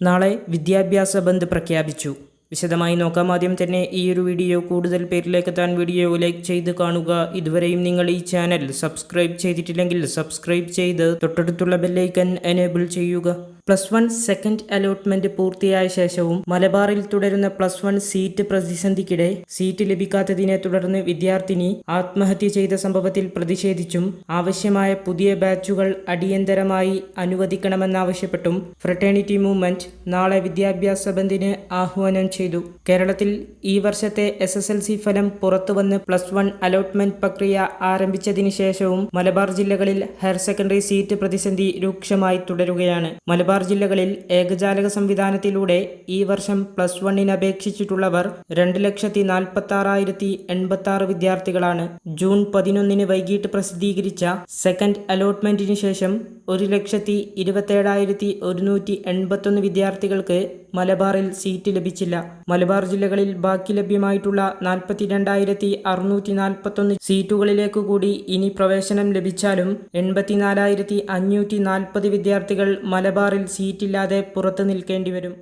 നാളെ വിദ്യാഭ്യാസ ബന്ദ് പ്രഖ്യാപിച്ചു. വിശദമായി നോക്കാം. ആദ്യം തന്നെ ഈ ഒരു വീഡിയോ കൂടുതൽ പേരിലേക്ക് എത്താൻ വീഡിയോ ലൈക്ക് ചെയ്ത് കാണുക. ഇതുവരെയും നിങ്ങൾ ഈ ചാനൽ സബ്സ്ക്രൈബ് ചെയ്തിട്ടില്ലെങ്കിൽ സബ്സ്ക്രൈബ് ചെയ്ത് തൊട്ടടുത്തുള്ള ബെല്ലൈക്കൺ എനേബിൾ ചെയ്യുക. +1 സെക്കൻഡ് അലോട്ട്മെന്റ് പൂർത്തിയായ ശേഷവും മലബാറിൽ തുടരുന്ന +1 സീറ്റ് പ്രതിസന്ധിക്കിടെ സീറ്റ് ലഭിക്കാത്തതിനെ തുടർന്ന് വിദ്യാർത്ഥിനി ആത്മഹത്യ ചെയ്ത സംഭവത്തിൽ പ്രതിഷേധിച്ചും ആവശ്യമായ പുതിയ ബാച്ചുകൾ അടിയന്തരമായി അനുവദിക്കണമെന്നാവശ്യപ്പെട്ടും ഫ്രട്ടേണിറ്റി മൂവ്മെന്റ് നാളെ വിദ്യാഭ്യാസ ബന്ദിന് ആഹ്വാനം ചെയ്തു. കേരളത്തിൽ ഈ വർഷത്തെ SSLC ഫലം പുറത്തുവന്ന് +1 അലോട്ട്മെന്റ് പ്രക്രിയ ആരംഭിച്ചതിന് ശേഷവും മലബാർ ജില്ലകളിൽ ഹയർ സെക്കൻഡറി സീറ്റ് പ്രതിസന്ധി രൂക്ഷമായി തുടരുകയാണ്. മലബാർ ജില്ലകളിൽ ഏകജാലക സംവിധാനത്തിലൂടെ ഈ വർഷം +1 അപേക്ഷിച്ചിട്ടുള്ളവർ 2,46,086 വിദ്യാർത്ഥികളാണ്. ജൂൺ 11 വൈകിട്ട് പ്രസിദ്ധീകരിച്ച സെക്കൻഡ് അലോട്ട്മെന്റിന് ശേഷം 1,27,181 വിദ്യാർത്ഥികൾക്ക് മലബാറിൽ സീറ്റ് ലഭിച്ചില്ല. മലബാർ ജില്ലകളിൽ ബാക്കി ലഭ്യമായിട്ടുള്ള 42,641 സീറ്റുകളിലേക്കു കൂടി ഇനി പ്രവേശനം ലഭിച്ചാലും 84,540 വിദ്യാർത്ഥികൾ മലബാറിൽ സീറ്റില്ലാതെ പുറത്തു നിൽക്കേണ്ടി വരും.